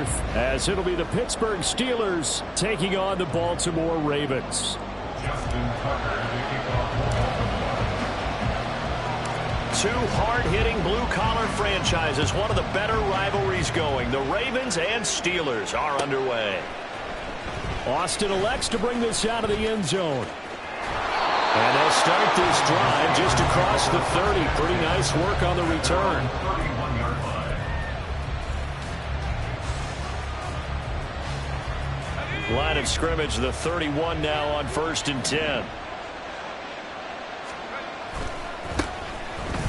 fourth, as it'll be the Pittsburgh Steelers taking on the Baltimore Ravens. Two hard-hitting blue-collar franchises, one of the better rivalries going. The Ravens and Steelers are underway. Austin elects to bring this out of the end zone. And they'll start this drive just across the 30. Pretty nice work on the return. Line of scrimmage, the 31 now on 1st and 10.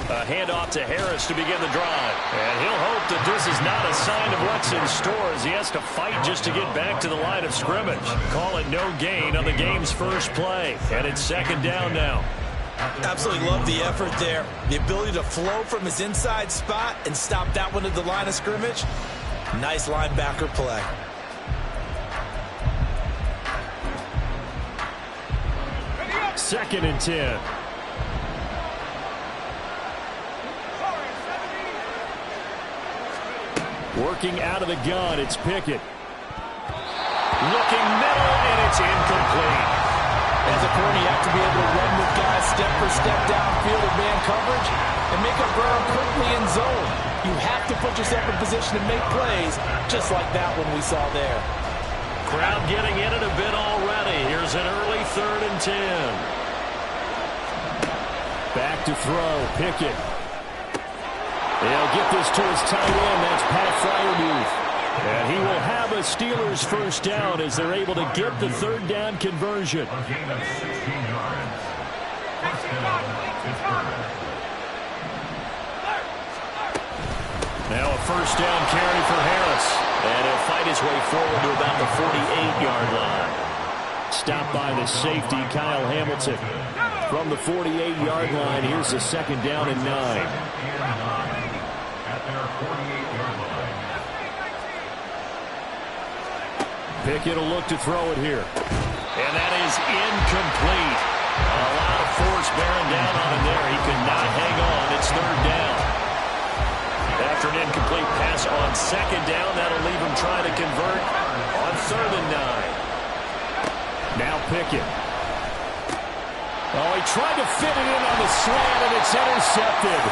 A handoff to Harris to begin the drive. And he'll hope that this is not a sign of what's in store as he has to fight just to get back to the line of scrimmage. Call it no gain on the game's first play. And it's 2nd down now. Absolutely love the effort there. The ability to flow from his inside spot and stop that one at the line of scrimmage. Nice linebacker play. Second and 10. Working out of the gun, it's Pickett. Looking middle, and it's incomplete. As a corner, you have to be able to run with guys step for step downfield in man coverage and make up ground quickly in zone. You have to put yourself in position to make plays, just like that one we saw there. Crowd getting in it a bit already. Here's an early 3rd and 10. Back to throw, Pickett. They'll get this to his tight end. That's Pat Freiermuth. And he will have a Steelers first down as they're able to get the 3rd down conversion. Now a first down carry for Harris. And he'll fight his way forward to about the 48-yard line. Stopped by the safety, Kyle Hamilton. From the 48-yard line, here's the 2nd down and 9. Pickett will look to throw it here. And that is incomplete. A lot of force bearing down on him there. He could not hang on. It's 3rd down. After an incomplete pass on 2nd down, that'll leave him trying to convert on 3rd and 9. Now Pickett. Oh, he tried to fit it in on the slant, and it's intercepted.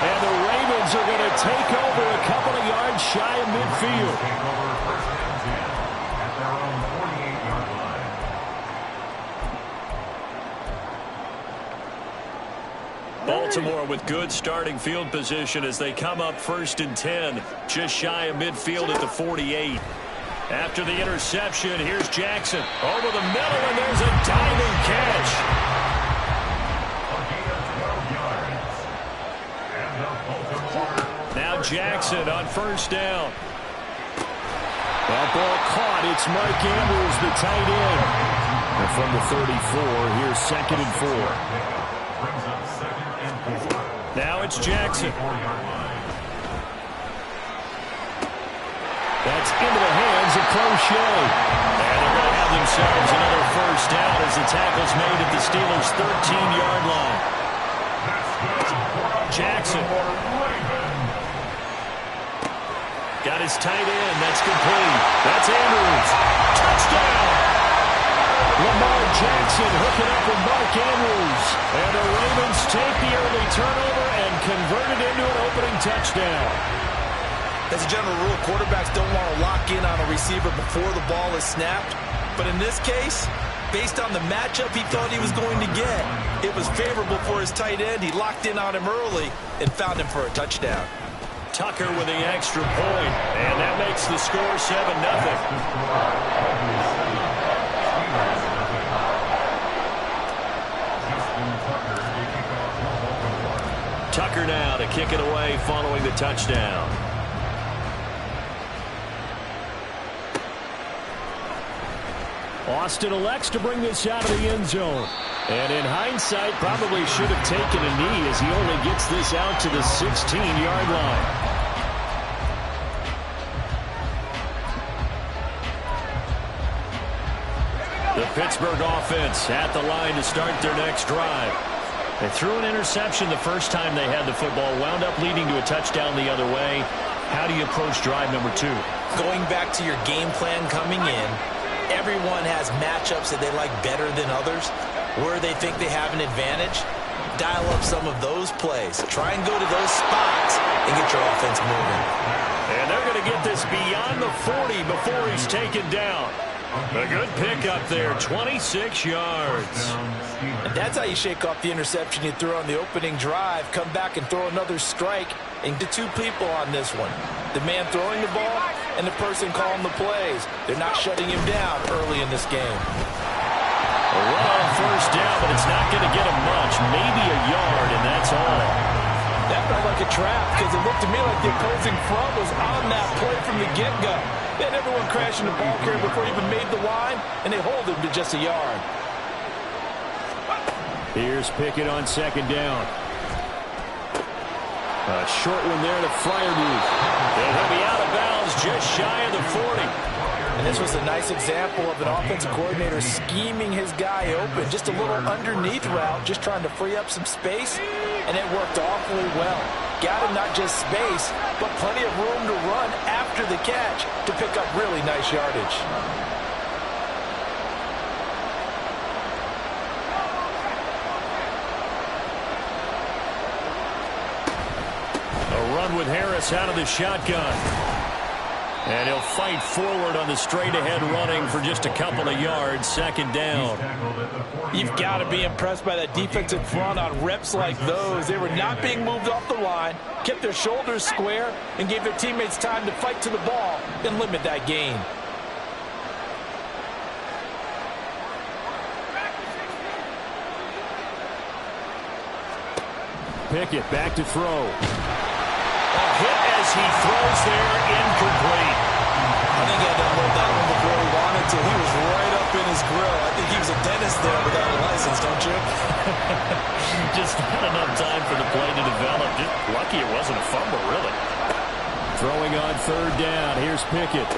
And the Ravens are going to take over a couple of yards shy of midfield. Baltimore with good starting field position as they come up 1st and 10, just shy of midfield at the 48. After the interception, here's Jackson over the middle, and there's a diving catch. Now Jackson on 1st down. That ball caught. It's Mark Andrews, the tight end. And from the 34, here's 2nd and 4. Now it's Jackson. That's into the hands of Crochet. And they're going to have themselves another first down as the tackle's made at the Steelers' 13-yard line. Jackson. Got his tight end. That's complete. That's Andrews. Touchdown. Lamar Jackson hooking up with Mark Andrews. And the Ravens take the early turnover and convert it into an opening touchdown. As a general rule, quarterbacks don't want to lock in on a receiver before the ball is snapped. But in this case, based on the matchup he thought he was going to get, it was favorable for his tight end. He locked in on him early and found him for a touchdown. Tucker with the extra point, and that makes the score 7-0. Tucker now to kick it away following the touchdown. Austin elects to bring this out of the end zone. And in hindsight, probably should have taken a knee as he only gets this out to the 16-yard line. The Pittsburgh offense at the line to start their next drive. They threw an interception the first time they had the football, wound up leading to a touchdown the other way. How do you approach drive number 2? Going back to your game plan coming in, everyone has matchups that they like better than others. Where they think they have an advantage, dial up some of those plays. Try and go to those spots and get your offense moving. And they're going to get this beyond the 40 before he's taken down. A good pickup there, 26 yards. And that's how you shake off the interception you threw on the opening drive. Come back and throw another strike and get 2 people on this one. The man throwing the ball and the person calling the plays. They're not shutting him down early in this game. A run on first down, but it's not going to get him much. Maybe a yard, and that's all. That felt like a trap because it looked to me like the opposing front was on that play from the get-go. They had everyone crashing the ball carrier before he even made the line, and they hold him to just a yard. Here's Pickett on second down. A short one there to Freiermuth. And he'll be out of bounds just shy of the 40. And this was a nice example of an offensive coordinator scheming his guy open. Just a little underneath route, just trying to free up some space, and it worked awfully well. Got him not just space, but plenty of room to run after the catch to pick up really nice yardage. A run with Harris out of the shotgun. And he'll fight forward on the straight-ahead running for just a couple of yards, second down. You've got to be impressed by that defensive front on reps like those. They were not being moved off the line, kept their shoulders square, and gave their teammates time to fight to the ball and limit that gain. Pickett back to throw. A hit as he throws there, incomplete. I think he had to unload that one before he wanted to. He was right up in his grill. I think he was a dentist there without a license, don't you? Just not enough time for the play to develop. Just lucky it wasn't a fumble, really. Throwing on third down. Here's Pickett.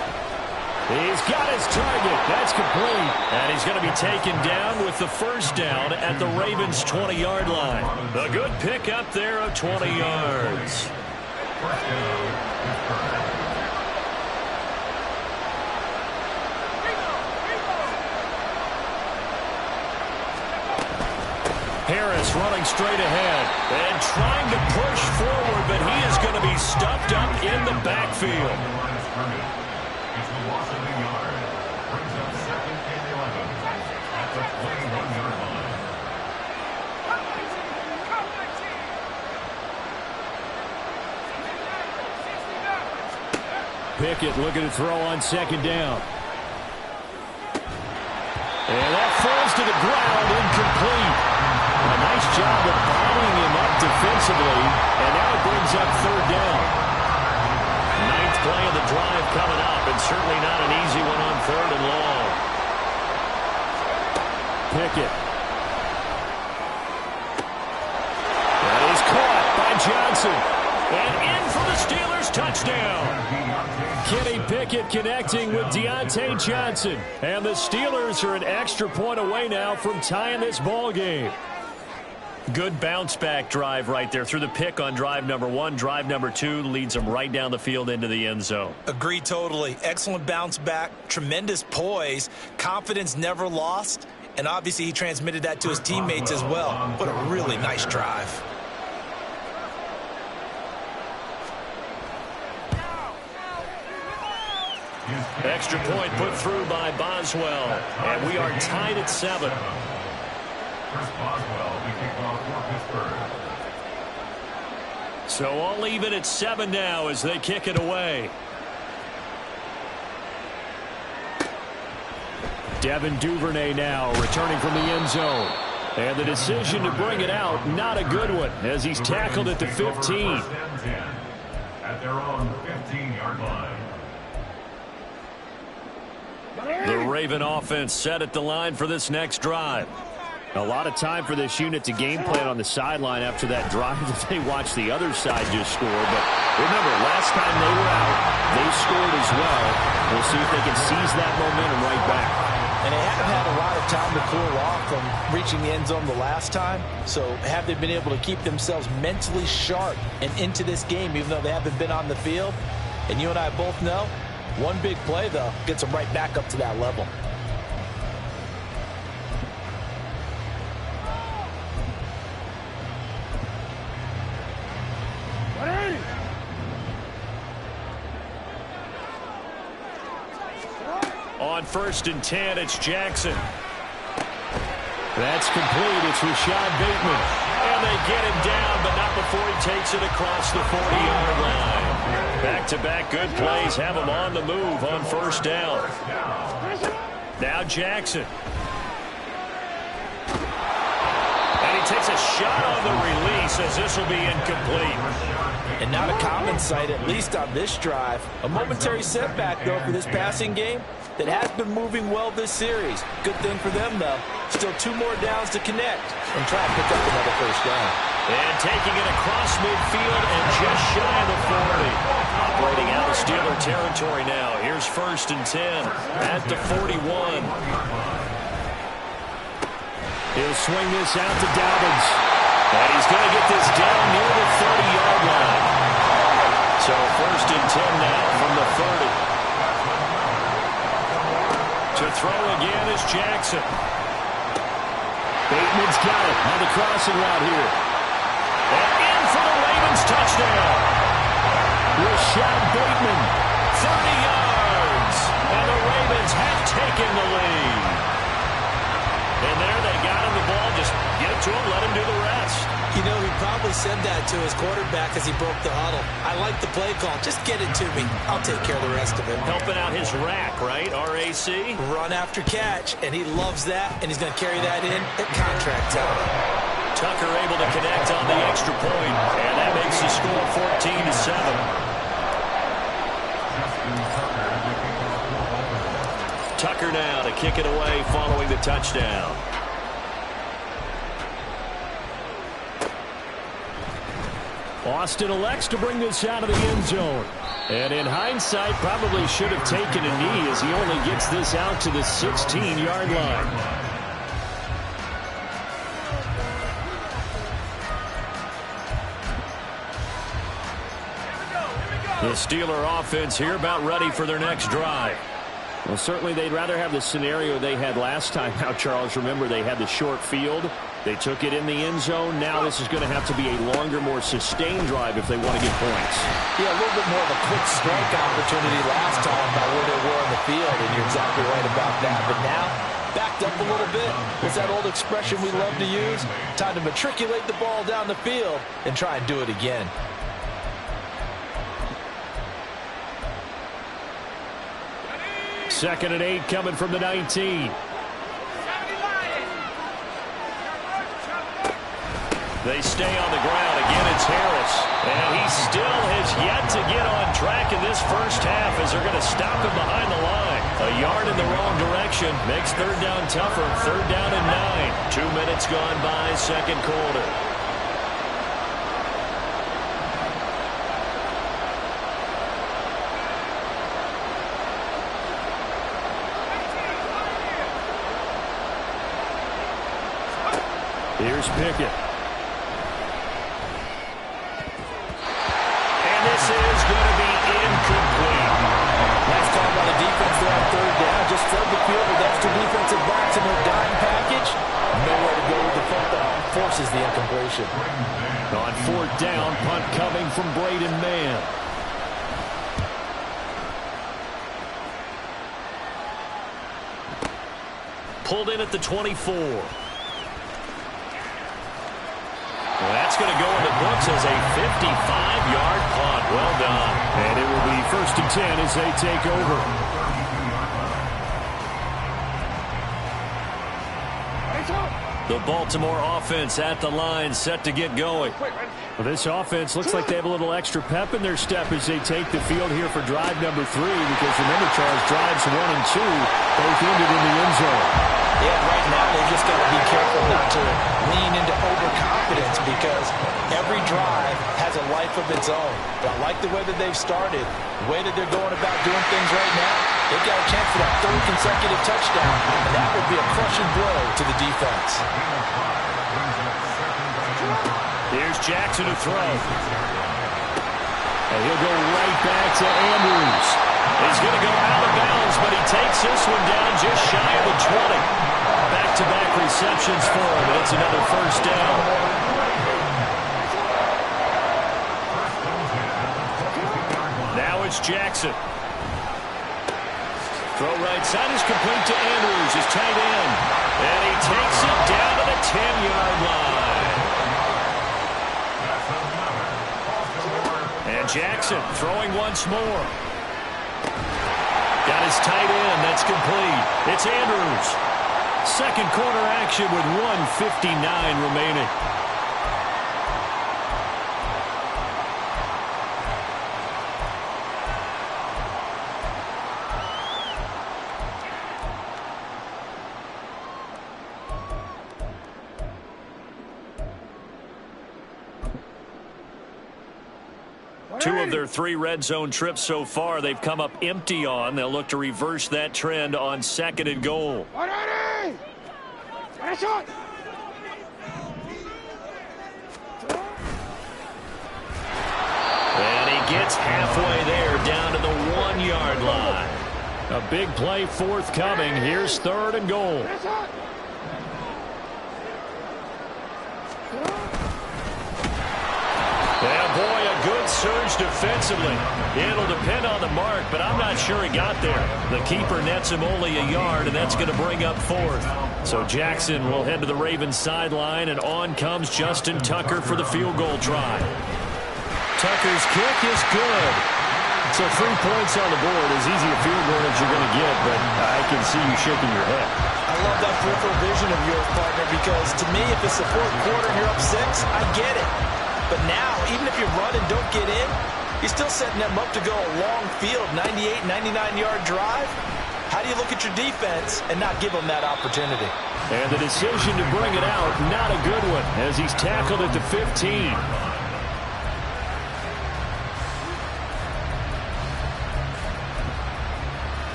He's got his target. That's complete. And he's going to be taken down with the first down at the Ravens' 20-yard line. A good pickup there of 20 yards. Harris running straight ahead and trying to push forward, but he is going to be stuffed up in the backfield. Pickett looking to throw on second down. And that falls to the ground, incomplete. A nice job of bottling him up defensively, and now it brings up third down. Ninth play of the drive coming up, and certainly not an easy one on third and long. Pickett. That is caught by Johnson. And in for the Steelers touchdown. Kenny Pickett connecting with Deontay Johnson. And the Steelers are an extra point away now from tying this ball game. Good bounce-back drive right there through the pick on drive number 1. Drive number 2 leads them right down the field into the end zone. Agree totally. Excellent bounce back, tremendous poise, confidence never lost, and obviously he transmitted that to his teammates as well. What a really nice drive. Extra point put through by Boswell, and we are tied at 7. So all even at 7 now as they kick it away. Devin Duvernay now returning from the end zone. And the decision to bring it out, not a good one, as he's tackled at the 15. At their own 15-yard line. The Raven offense set at the line for this next drive. A lot of time for this unit to game plan on the sideline after that drive that they watched the other side just score. But remember, last time they were out, they scored as well. We'll see if they can seize that momentum right back. And they haven't had a lot of time to cool off from reaching the end zone the last time. So have they been able to keep themselves mentally sharp and into this game, even though they haven't been on the field? And you and I both know, one big play, though, gets them right back up to that level. On 1st and 10, it's Jackson. That's complete. It's Rashad Bateman. And they get him down, but not before he takes it across the 40-yard line. Back-to-back good plays have him on the move on 1st down. Now Jackson. And he takes a shot on the release as this will be incomplete. And not a common sight, at least on this drive. A momentary setback, though, for this passing game that has been moving well this series. Good thing for them, though. Still 2 more downs to connect and try to pick up another 1st down. And taking it across midfield and just shy of the 40. Operating out of Steeler territory now. Here's 1st and 10 at the 41. He'll swing this out to Dobbins. And he's going to get this down near the 30-yard line. So 1st and 10 now from the 30. To throw again is Jackson. Bateman's got it on the crossing route here. And in for the Ravens touchdown. Rashad Bateman. 30 yards. And the Ravens have taken the lead. And there they got him the ball. Just get it to him, let him do the rest. You know, he probably said that to his quarterback as he broke the huddle. I like the play call. Just get it to me. I'll take care of the rest of it. Helping out his rack, right? RAC? Run after catch, and he loves that, and he's going to carry that in at contract time. Tucker able to connect on the extra point, and that makes the score 14-7. Tucker now to kick it away following the touchdown. Austin elects to bring this out of the end zone. And in hindsight, probably should have taken a knee as he only gets this out to the 16-yard line. The Steeler offense here about ready for their next drive. Well, certainly they'd rather have the scenario they had last time out, Charles. Remember, they had the short field. They took it in the end zone. Now this is going to have to be a longer, more sustained drive if they want to get points. Yeah, a little bit more of a quick strike opportunity last time by where they were on the field, and you're exactly right about that. But now, backed up a little bit. What's that old expression we love to use? Time to matriculate the ball down the field and try and do it again. Second and 8 coming from the 19. They stay on the ground. Again, it's Harris. And he still has yet to get on track in this first half as they're going to stop him behind the line. A yard in the wrong direction makes 3rd down tougher. 3rd down and 9. 2 minutes gone by, second quarter. Here's Pickett. This is going to be incomplete. Nice call by the defense there on 3rd down. Just flood the field with extra defensive backs in their dime package. Nowhere to go with the football. Forces the incompletion. On 4th down, punt coming from Braden Mann. Pulled in at the 24. Well, that's going to go in the books as a 55-yard punt. Well done. And it will be 1st and 10 as they take over. The Baltimore offense at the line, set to get going. Well, this offense looks like they have a little extra pep in their step as they take the field here for drive number 3. Because remember, Charles, drives 1 and 2 both ended in the end zone. Yeah, right now they just got to be careful not to lean into overconfidence because every drive has a life of its own. But I like the way that they've started, the way that they're going about doing things right now. They've got a chance for that 3rd consecutive touchdown, and that would be a crushing blow to the defense. Here's Jackson to throw. And he'll go right back to Andrews. He's going to go out of bounds, but he takes this one down just shy of the 20. Back-to-back receptions for him, and it's another first down. Now it's Jackson. Throw right side is complete to Andrews, his tight end. And he takes it down to the 10-yard line. And Jackson throwing once more. Got his tight end. That's complete. It's Andrews. Second quarter action with 1:59 remaining. Two of their 3 red zone trips so far, they've come up empty on. They'll look to reverse that trend on 2nd and goal. And he gets halfway there, down to the 1-yard line. A big play forthcoming. Here's 3rd and goal. Yeah, boy, a good surge defensively. It'll depend on the mark, but I'm not sure he got there. The keeper nets him only a yard, and that's going to bring up 4th. So Jackson will head to the Ravens sideline, and on comes Justin Tucker for the field goal try. Tucker's kick is good. So 3 points on the board, as easy a field goal as you're going to get, but I can see you shaking your head. I love that peripheral vision of yours, partner, because to me, if it's the 4th quarter and you're up 6, I get it. But now, even if you run and don't get in, you're still setting them up to go a long field, 98, 99-yard drive. How do you look at your defense and not give them that opportunity? And the decision to bring it out, not a good one, as he's tackled at the 15.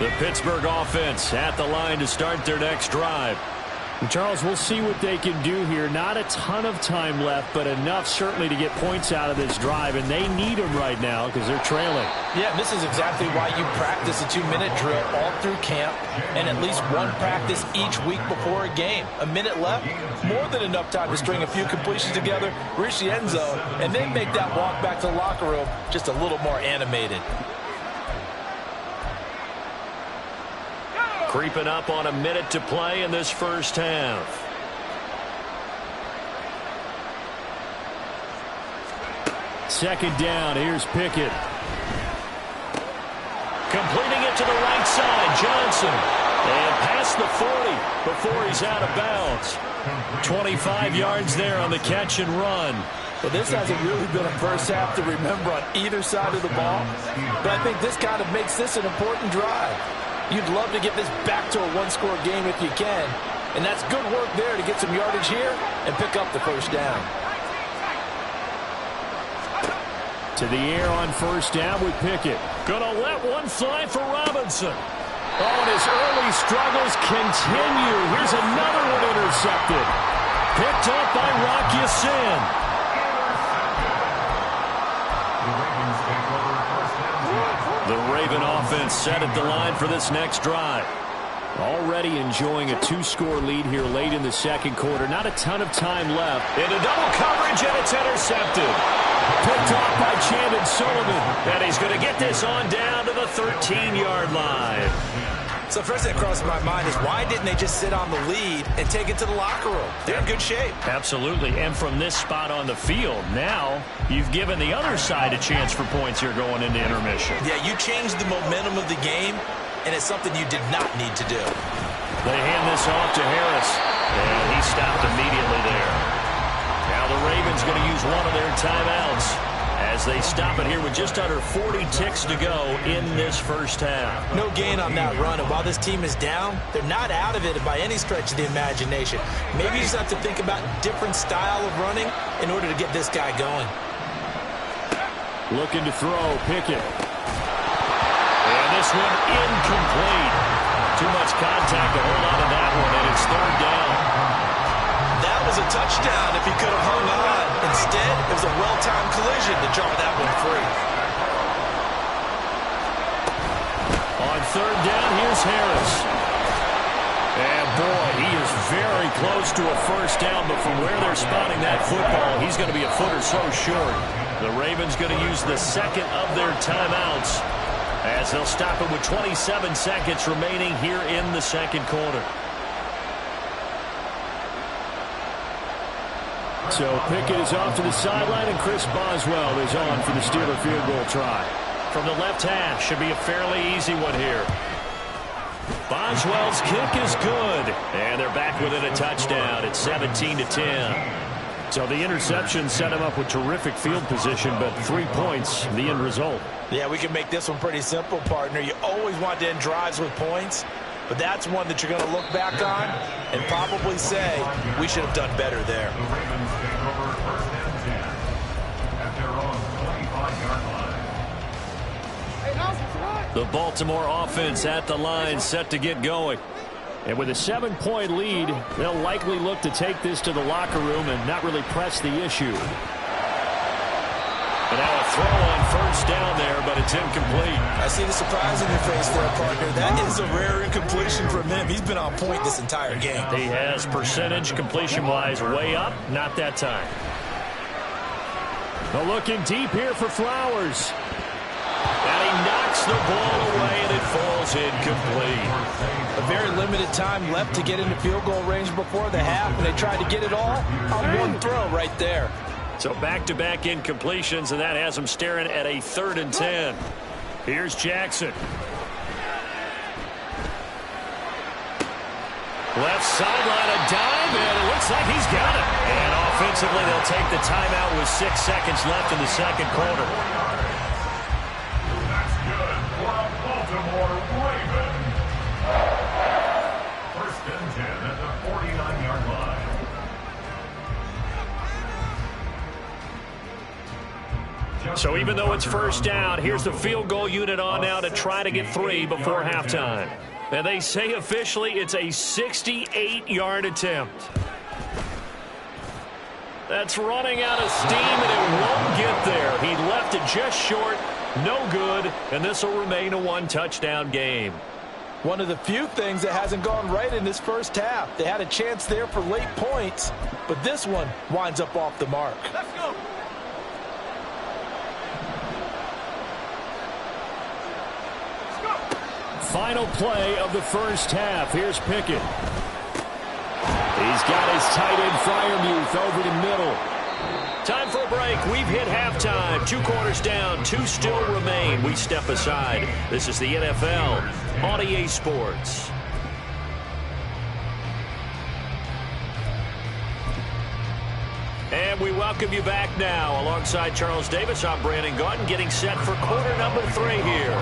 The Pittsburgh offense at the line to start their next drive. And Charles, we'll see what they can do here. Not a ton of time left, but enough certainly to get points out of this drive, and they need them right now because they're trailing. Yeah, this is exactly why you practice a 2-minute drill all through camp and at least one practice each week before a game. A minute left, more than enough time to string a few completions together, reach the end zone, and then make that walk back to the locker room just a little more animated. Creeping up on a minute to play in this first half. Second down, here's Pickett. Completing it to the right side, Johnson. And past the 40 before he's out of bounds. 25 yards there on the catch and run. Well, this hasn't really been a first half to remember on either side of the ball. But I think this kind of makes this an important drive. You'd love to get this back to a one-score game if you can. And that's good work there to get some yardage here and pick up the first down. To the air on first down with Pickett. Gonna let one fly for Robinson. Oh, and his early struggles continue. Here's another one intercepted. Picked up by Rock Ya-Sin. The Raven offense set at the line for this next drive. Already enjoying a 2-score lead here late in the second quarter. Not a ton of time left. Into double coverage, and it's intercepted. Picked off by Chandon Sullivan. And he's going to get this on down to the 13-yard line. So first thing that crossed my mind is why didn't they just sit on the lead and take it to the locker room? They're in good shape. Absolutely. And from this spot on the field, now you've given the other side a chance for points here going into intermission. Yeah, you changed the momentum of the game, and it's something you did not need to do. They hand this off to Harris, and he stopped immediately there. Now the Ravens going to use one of their timeouts as they stop it here with just under 40 ticks to go in this first half. No gain on that run, and while this team is down, they're not out of it by any stretch of the imagination. Maybe you just have to think about different style of running in order to get this guy going. Looking to throw, Pickett. And this one incomplete. Too much contact to hold on to that one, and it's third down. That that was a touchdown if he could have hung on. Instead, it was a well-timed collision to draw that one free. On third down, here's Harris. And boy, he is very close to a first down, but from where they're spotting that football, he's going to be a foot or so short. The Ravens going to use the second of their timeouts as they'll stop it with 27 seconds remaining here in the second quarter. So Pickett is off to the sideline, and Chris Boswell is on for the Steeler field goal try. From the left half, should be a fairly easy one here. Boswell's kick is good, and they're back within a touchdown. It's 17-10. So the interception set him up with terrific field position, but 3 points, the end result. Yeah, we can make this one pretty simple, partner. You always want to end drives with points, but that's one that you're going to look back on and probably say, we should have done better there. The Ravens take over first and 10 at their own 25-yard line. The Baltimore offense at the line, set to get going. And with a 7-point lead, they'll likely look to take this to the locker room and not really press the issue. And now a throw on first down there, but it's incomplete. I see the surprise in your face there, partner. That is a rare incompletion from him. He's been on point this entire game. He has percentage completion-wise way up, not that time. Well, looking deep here for Flowers. And he knocks the ball away, and it falls incomplete. A very limited time left to get into field goal range before the half, and they tried to get it all on one throw right there. So back-to-back incompletions, and that has them staring at a 3rd and 10. Here's Jackson. Left sideline, a dive, and it looks like he's got it. And offensively, they'll take the timeout with 6 seconds left in the second quarter. That's good for a Baltimore Raven. First and 10 at the 49-yard line. So even though it's first down, here's the field goal unit on now to try to get 3 before halftime. And they say officially it's a 68-yard attempt. That's running out of steam, and it won't get there. He left it just short, no good, and this will remain a 1-touchdown game. One of the few things that hasn't gone right in this first half. They had a chance there for late points, but this one winds up off the mark. Let's go. Final play of the first half. Here's Pickett. He's got his tight end Freiermuth over the middle. Time for a break. We've hit halftime. 2 quarters down. 2 still remain. We step aside. This is the NFL on EA Sports. And we welcome you back now. Alongside Charles Davis, I'm Brandon Gaudin, getting set for quarter number 3 here.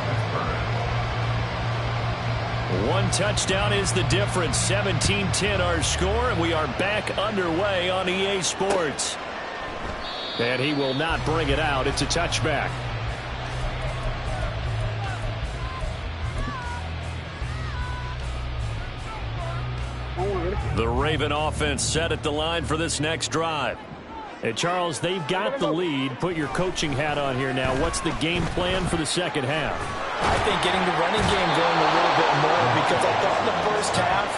1 touchdown is the difference. 17-10 our score, and we are back underway on EA Sports. And he will not bring it out. It's a touchback. The Raven offense set at the line for this next drive. Hey, Charles, they've got the lead. Put your coaching hat on here now. What's the game plan for the second half? I think getting the running game going a little bit more, because I thought in the first half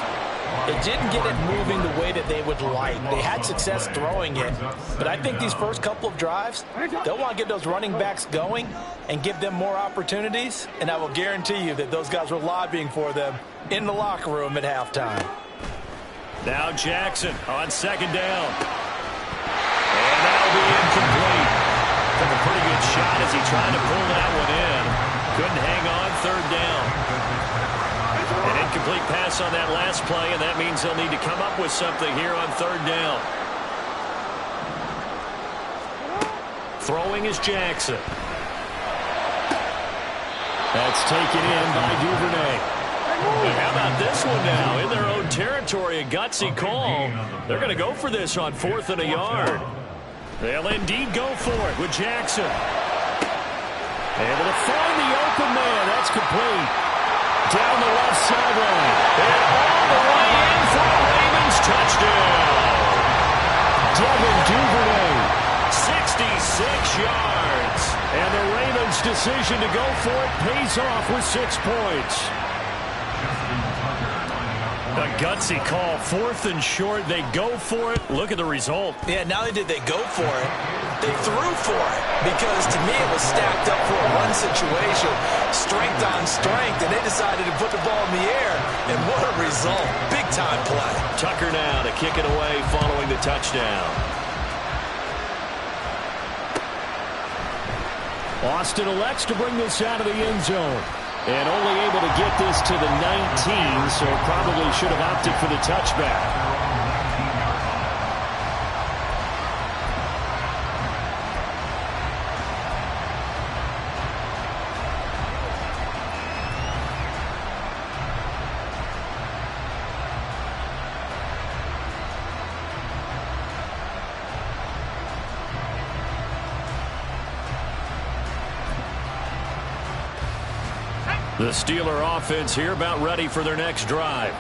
it didn't get it moving the way that they would like. They had success throwing it, but I think these first couple of drives, they'll want to get those running backs going and give them more opportunities, and I will guarantee you that those guys were lobbying for them in the locker room at halftime. Now Jackson on second down. And that'll be incomplete. Took a pretty good shot as he tried to pull that one in. Couldn't hang on, third down. An incomplete pass on that last play, and that means they'll need to come up with something here on third down. Throwing is Jackson. That's taken in by Duvernay. And how about this one now? In their own territory, a gutsy call. They're going to go for this on 4th and a yard. They'll indeed go for it with Jackson. Able to find the open man. That's complete. Down the left sideline. And all the way in for a Ravens touchdown. Devin Duvernay. 66 yards. And the Ravens' decision to go for it pays off with 6 points. A gutsy call. 4th and short. They go for it. Look at the result. Yeah, not only did they go for it, they threw for it. Because to me, it was stacked up for a run situation. Strength on strength. And they decided to put the ball in the air. And what a result. Big-time play. Tucker now to kick it away following the touchdown. Austin elects to bring this out of the end zone. And only able to get this to the 19, so probably should have opted for the touchback. The Steeler offense here about ready for their next drive.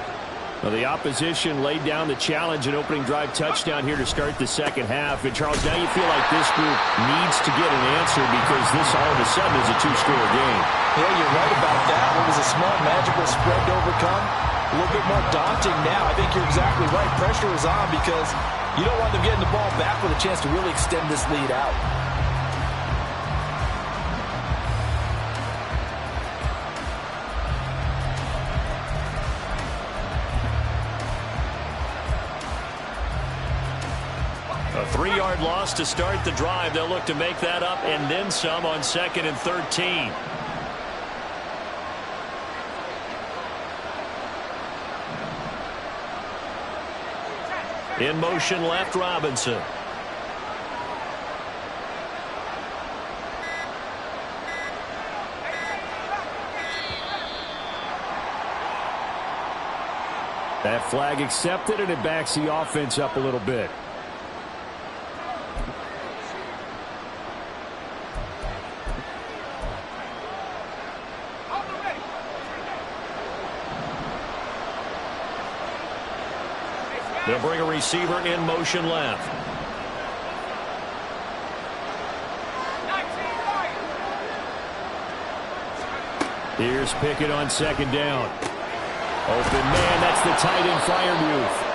Well, the opposition laid down the challenge and opening drive touchdown here to start the second half. And, Charles, now you feel like this group needs to get an answer because this all of a sudden is a 2-score game. Yeah, you're right about that. What was a small, magical spread to overcome? A little bit more daunting now. I think you're exactly right. Pressure is on because you don't want them getting the ball back with a chance to really extend this lead out. A 3-yard loss to start the drive. They'll look to make that up and then some on 2nd and 13. In motion left, Robinson. That flag accepted, and it backs the offense up a little bit. They'll bring a receiver in motion left. Here's Pickett on 2nd down. Open man, that's the tight end Freiermuth.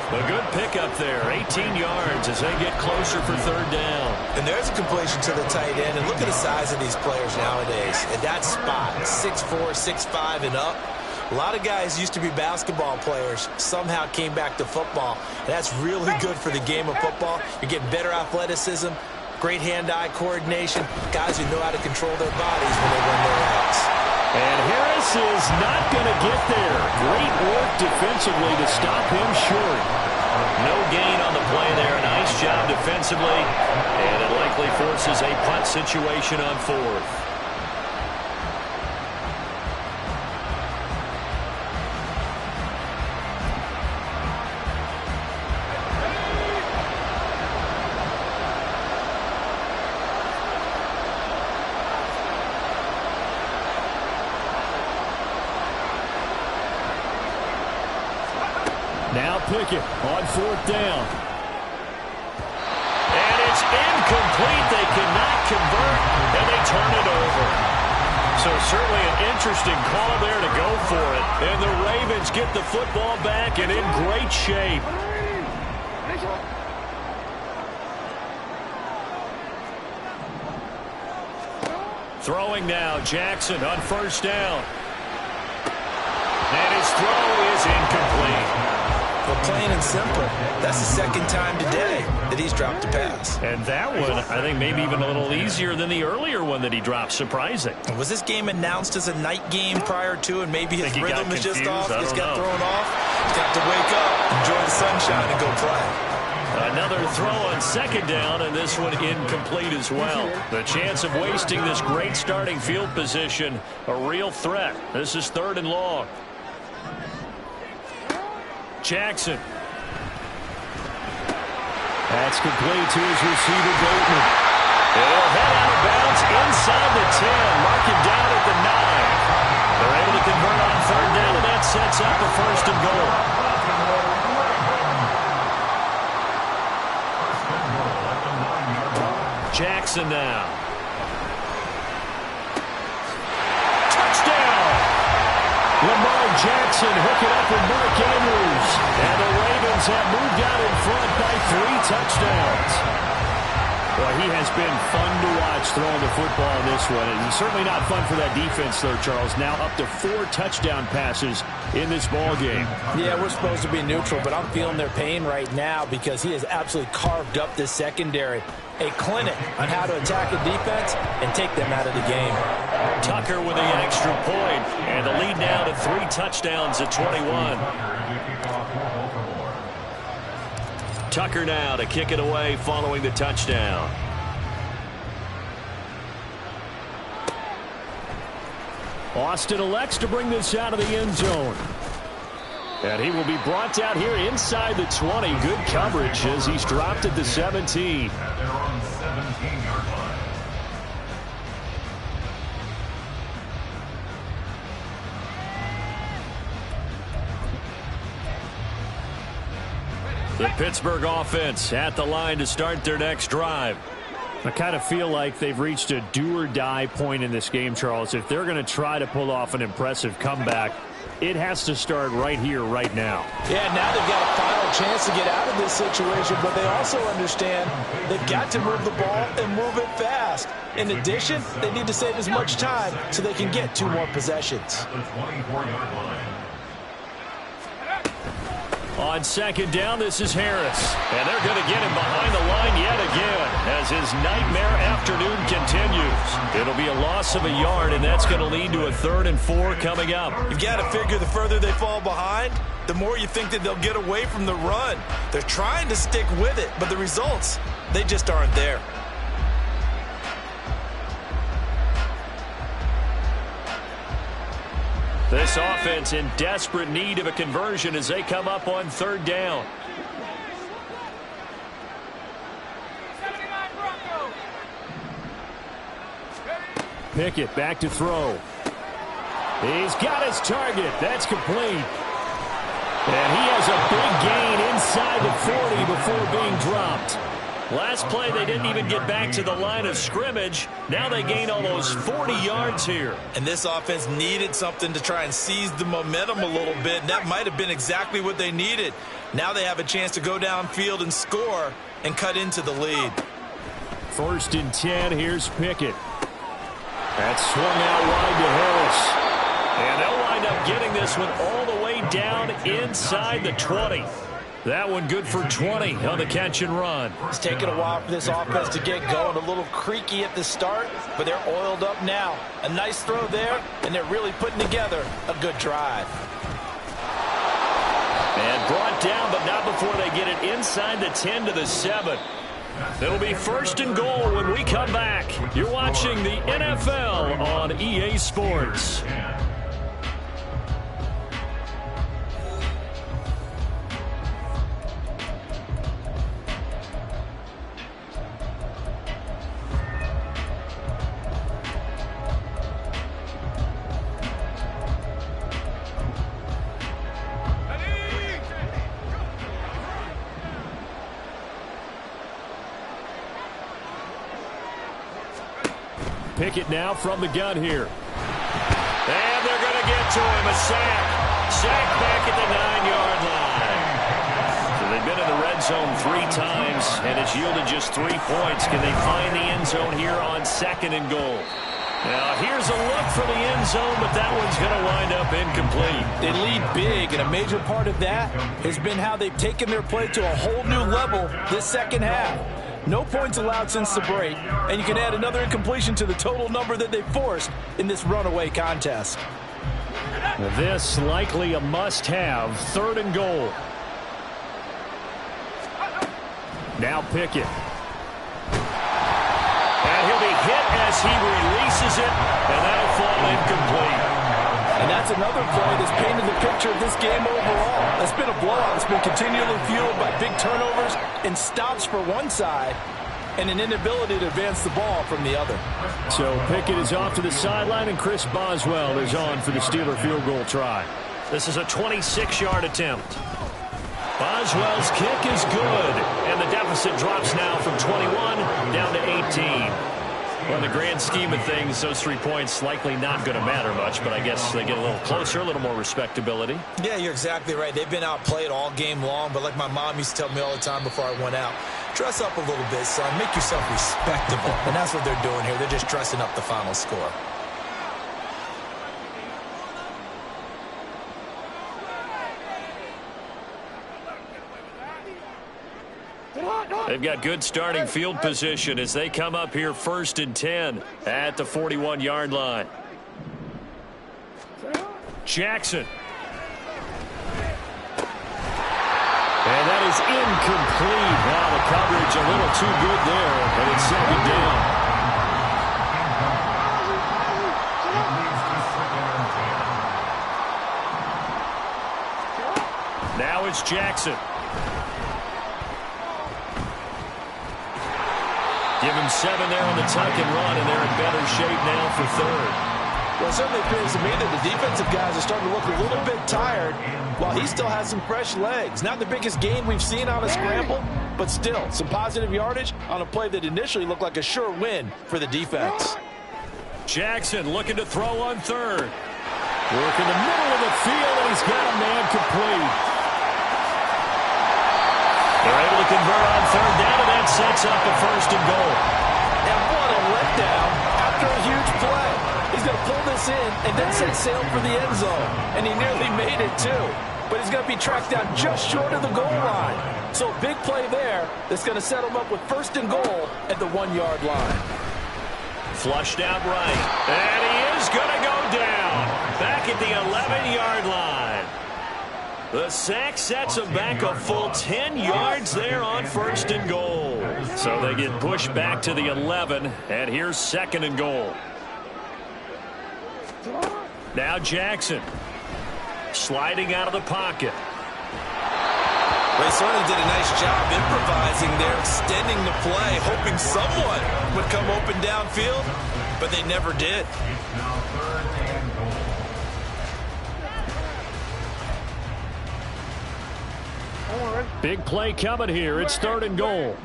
A good pickup there, 18 yards as they get closer for 3rd down. And there's a completion to the tight end. And look at the size of these players nowadays. At that spot, 6'4", 6'5", and up. A lot of guys used to be basketball players, somehow came back to football. And that's really good for the game of football. You're getting better athleticism, great hand-eye coordination, guys who know how to control their bodies when they run their routes. And Harris is not going to get there. Great work defensively to stop him short. No gain on the play there. Nice job defensively. And it likely forces a punt situation on 4th. Now Pickett on 4th down. And it's incomplete. They cannot convert, and they turn it over. So certainly an interesting call there to go for it. And the Ravens get the football back and in great shape. Throwing now, Jackson on 1st down. And his throw is incomplete. Well, plain and simple, that's the 2nd time today that he's dropped a pass. And that one, I think, maybe even a little easier than the earlier one that he dropped. Surprising. Was this game announced as a night game prior to, and maybe his rhythm is just off? Just got thrown off. He's got to wake up, enjoy the sunshine, and go play. Another throw on 2nd down, and this one incomplete as well. The chance of wasting this great starting field position, a real threat. This is 3rd and long. Jackson. That's complete to his receiver, Bateman. It'll head out of bounds inside the 10. Mark him down at the 9. They're able to convert on 3rd down, and that sets up a 1st and goal. Jackson now. Touchdown! Lamar Jackson hooking up with Mark Andrews. And the Ravens have moved out in front by 3 touchdowns. Well, he has been fun to watch throwing the football in this one. And certainly not fun for that defense, though, Charles. Now up to 4 touchdown passes in this ball game. Yeah, we're supposed to be neutral, but I'm feeling their pain right now because he has absolutely carved up this secondary. A clinic on how to attack a defense and take them out of the game. Tucker with the extra point, and the lead now to 3 touchdowns at 21. Tucker now to kick it away following the touchdown. Austin elects to bring this out of the end zone. And he will be brought out here inside the 20. Good coverage as he's dropped at the 17. At their own 17-yard line. The Pittsburgh offense at the line to start their next drive. I kind of feel like they've reached a do-or-die point in this game, Charles. If they're going to try to pull off an impressive comeback, it has to start right here, right now. Yeah, now they've got a final chance to get out of this situation, but they also understand they've got to move the ball and move it fast. In addition, they need to save as much time so they can get 2 more possessions. At the 24-yard line. On second down, this is Harris. And they're going to get him behind the line yet again as his nightmare afternoon continues. It'll be a loss of a yard, and that's going to lead to a 3rd and 4 coming up. You've got to figure the further they fall behind, the more you think that they'll get away from the run. They're trying to stick with it, but the results, they just aren't there. This offense in desperate need of a conversion as they come up on 3rd down. Pickett back to throw. He's got his target. That's complete. And he has a big gain inside the 40 before being dropped. Last play, they didn't even get back to the line of scrimmage. Now they gain almost 40 yards here. And this offense needed something to try and seize the momentum a little bit, and that might have been exactly what they needed. Now they have a chance to go downfield and score and cut into the lead. 1st and 10, here's Pickett. That's swung out wide to Harris. And they'll wind up getting this one all the way down inside the 20. That one good for 20 on the catch and run. It's taken a while for this offense to get going. A little creaky at the start, but they're oiled up now. A nice throw there, and they're really putting together a good drive. And brought down, but not before they get it inside the 10 to the 7. It'll be 1st and goal when we come back. You're watching the NFL on EA Sports. Pickett now from the gun here. And they're going to get to him. A sack. Sack back at the 9-yard line. So they've been in the red zone 3 times, and it's yielded just 3 points. Can they find the end zone here on 2nd and goal? Now, here's a look for the end zone, but that one's going to wind up incomplete. They lead big, and a major part of that has been how they've taken their play to a whole new level this second half. No points allowed since the break, and you can add another incompletion to the total number that they forced in this runaway contest. This likely a must-have. 3rd and goal. Now Pickett. And he'll be hit as he releases it, and that'll fall incomplete. And that's another play that's painted the picture of this game overall. It's been a blowout. It's been continually fueled by big turnovers and stops for one side and an inability to advance the ball from the other. So Pickett is off to the sideline, and Chris Boswell is on for the Steeler field goal try. This is a 26-yard attempt. Boswell's kick is good, and And the deficit drops now from 21 down to 18. Well, in the grand scheme of things, those 3 points likely not going to matter much, but I guess they get a little closer, a little more respectability. Yeah, you're exactly right. They've been outplayed all game long, but like my mom used to tell me all the time before I went out, dress up a little bit, son. Make yourself respectable. And that's what they're doing here. They're just dressing up the final score. They've got good starting field position as they come up here 1st and 10 at the 41-yard line. Jackson. And that is incomplete. Now the coverage a little too good there, and it's 2nd down. Now it's Jackson. Give him 7 there on the tuck and run, and they're in better shape now for 3rd. Well, it certainly appears to me that the defensive guys are starting to look a little bit tired while he still has some fresh legs. Not the biggest gain we've seen on a scramble, but still some positive yardage on a play that initially looked like a sure win for the defense. Jackson looking to throw on 3rd. Work in the middle of the field, and he's got a man complete. They're able to convert on 3rd down, and that sets up a 1st and goal. And what a letdown after a huge play. He's going to pull this in and then set sail for the end zone. And he nearly made it, too. But he's going to be tracked down just short of the goal line. So big play there that's going to set him up with 1st and goal at the 1-yard line. Flushed out right. And he is going to go down. Back at the 11-yard line. The sack sets him back a full 10 yards there on 1st and goal. So they get pushed back to the 11, and here's 2nd and goal. Now Jackson sliding out of the pocket. They certainly did a nice job improvising there, extending the play, hoping someone would come open downfield, but they never did. Big play coming here. It's 3rd and goal.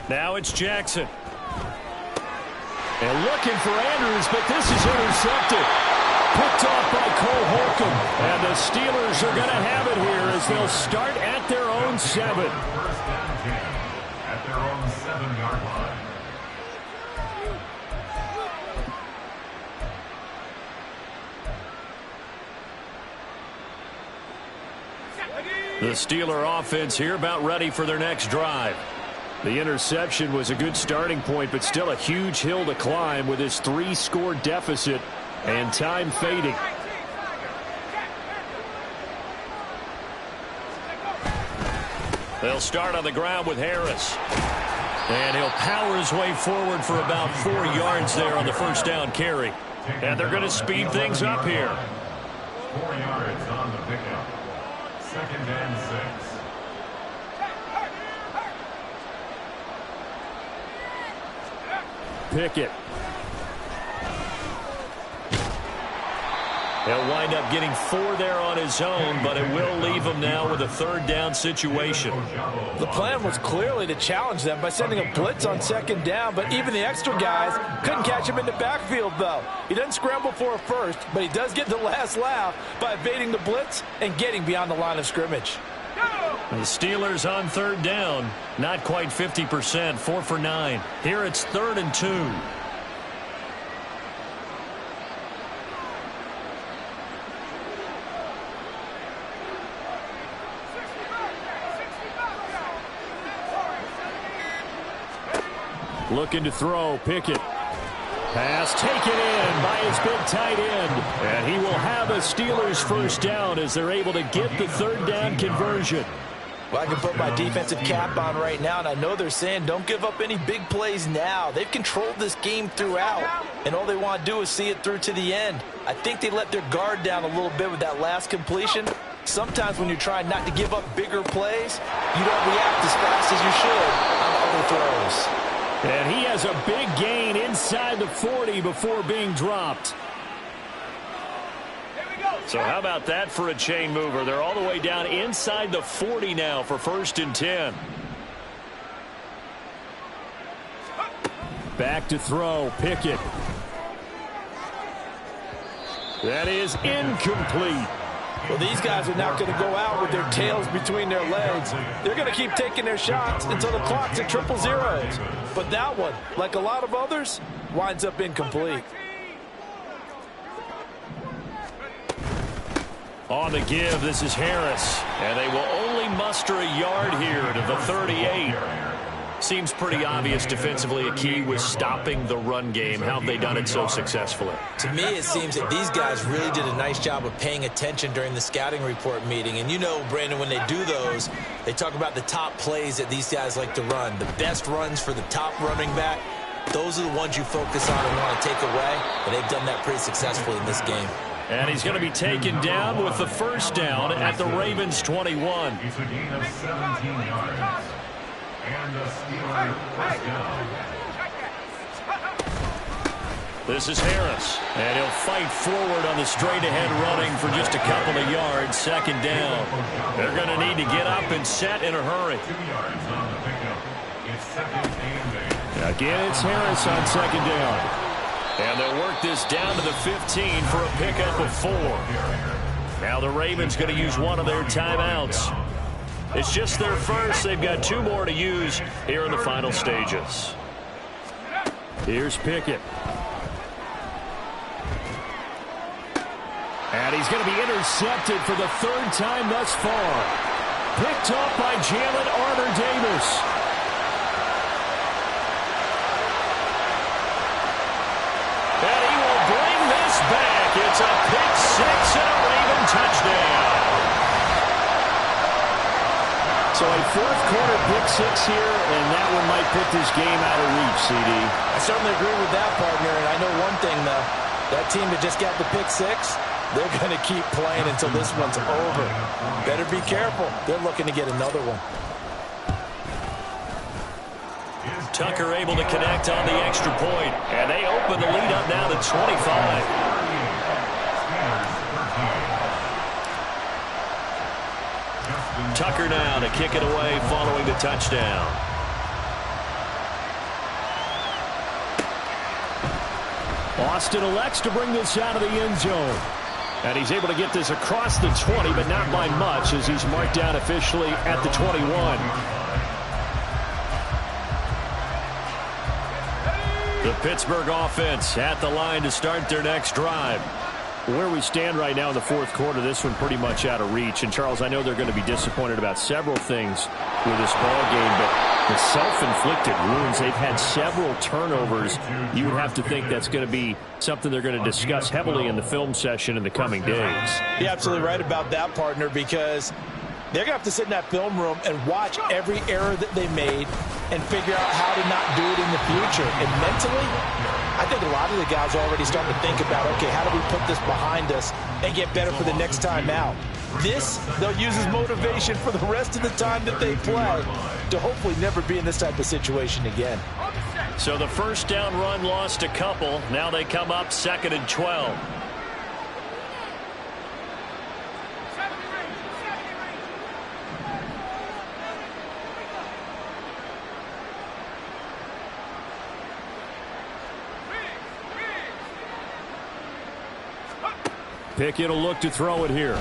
Now it's Jackson. And looking for Andrews, but this is intercepted. Picked off by Cole Holcomb. And the Steelers are going to have it here as they'll start at their own 7. At their own 7-yard line. The Steeler offense here about ready for their next drive. The interception was a good starting point, but still a huge hill to climb with his 3-score deficit and time fading. They'll start on the ground with Harris. And he'll power his way forward for about 4 yards there on the 1st down carry. And they're going to speed things up here. 4 yards on the pickup. 2nd and 6. Pickett. He'll wind up getting 4 there on his own, but it will leave him now with a 3rd down situation. The plan was clearly to challenge them by sending a blitz on 2nd down, but even the extra guys couldn't catch him in the backfield, though. He doesn't scramble for a first, but he does get the last laugh by evading the blitz and getting beyond the line of scrimmage. The Steelers on 3rd down, not quite 50%, 4 for 9. Here it's 3rd and 2. Looking to throw, Pickett. Pass taken in by his big tight end. And he will have a Steelers 1st down as they're able to get the 3rd down conversion. Well, I can put my defensive cap on right now, and I know they're saying don't give up any big plays now. They've controlled this game throughout, and all they want to do is see it through to the end. I think they let their guard down a little bit with that last completion. Sometimes when you're trying not to give up bigger plays, you don't react as fast as you should on other throws. And he has a big gain inside the 40 before being dropped. So how about that for a chain mover? They're all the way down inside the 40 now for 1st and 10. Back to throw, Pickett. That is incomplete. Well, these guys are not going to go out with their tails between their legs. They're going to keep taking their shots until the clock's at 000. But that one, like a lot of others, winds up incomplete. On the give, this is Harris. And they will only muster a yard here to the 38. Seems pretty obvious defensively a key was stopping the run game. How have they done it so successfully? To me, it seems that these guys really did a nice job of paying attention during the scouting report meeting. And you know, Brandon, when they do those, they talk about the top plays that these guys like to run. The best runs for the top running back, those are the ones you focus on and want to take away. And they've done that pretty successfully in this game. And he's going to be taken down with the 1st down at the Ravens' 21. It's a gain of 17 yards. And the Steelers first down. This is Harris. And he'll fight forward on the straight-ahead running for just a couple of yards. 2nd down. They're going to need to get up and set in a hurry. 2 yards on the pickup. It's 2nd and 8. Again, it's Harris on 2nd down. And they'll work this down to the 15 for a pickup of 4. Now the Ravens going to use one of their timeouts. It's just their first. They've got 2 more to use here in the final stages. Here's Pickett. And he's going to be intercepted for the 3rd time thus far. Picked up by Jalen Armour-Davis. And he will bring this back. It's a pick 6 and a Raven touchdown. So a 4th quarter pick 6 here, and that one might put this game out of reach, CD. I certainly agree with that, partner. And I know one thing, though. That team that just got the pick 6, they're going to keep playing until this one's over. Better be careful. They're looking to get another one. Tucker able to connect on the extra point. And they open the lead up now to 25. Tucker now to kick it away following the touchdown. Austin elects to bring this out of the end zone. And he's able to get this across the 20, but not by much as he's marked down officially at the 21. The Pittsburgh offense at the line to start their next drive. Where we stand right now in the 4th quarter, this one pretty much out of reach. And, Charles, I know they're going to be disappointed about several things with this ball game, but the self-inflicted wounds, they've had several turnovers. You would have to think that's going to be something they're going to discuss heavily in the film session in the coming days. You're absolutely right about that, partner, because they're going to have to sit in that film room and watch every error that they made and figure out how to not do it in the future. And mentally, I think a lot of the guys are already starting to think about, okay, how do we put this behind us and get better for the next time out? This, they'll use as motivation for the rest of the time that they play to hopefully never be in this type of situation again. So the 1st down run lost a couple. Now they come up 2nd and 12. Pickett will look to throw it here.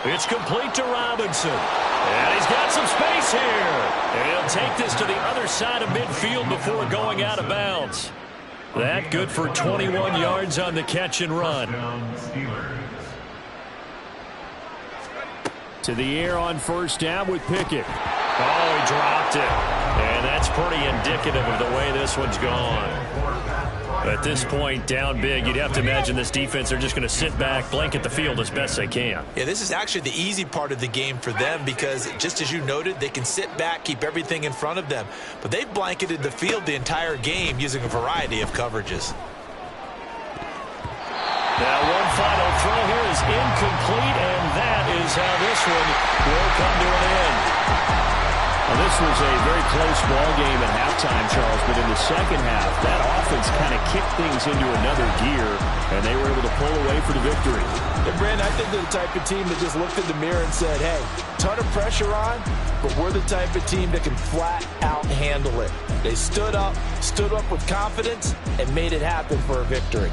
It's complete to Robinson. And he's got some space here. And he'll take this to the other side of midfield before going out of bounds. That good for 21 yards on the catch and run. To the air on 1st down with Pickett. Oh, he dropped it. And that's pretty indicative of the way this one's gone. At this point, down big, you'd have to imagine this defense are just going to sit back, blanket the field as best they can. Yeah, this is actually the easy part of the game for them because, just as you noted, they can sit back, keep everything in front of them. But they've blanketed the field the entire game using a variety of coverages. Now one final throw here is incomplete, and that is how this one will come to an end. Well, this was a very close ball game at halftime, Charles, but in the second half, that offense kind of kicked things into another gear, and they were able to pull away for the victory. And Brandon, I think they're the type of team that just looked in the mirror and said, hey, ton of pressure on, but we're the type of team that can flat out handle it. They stood up with confidence, and made it happen for a victory.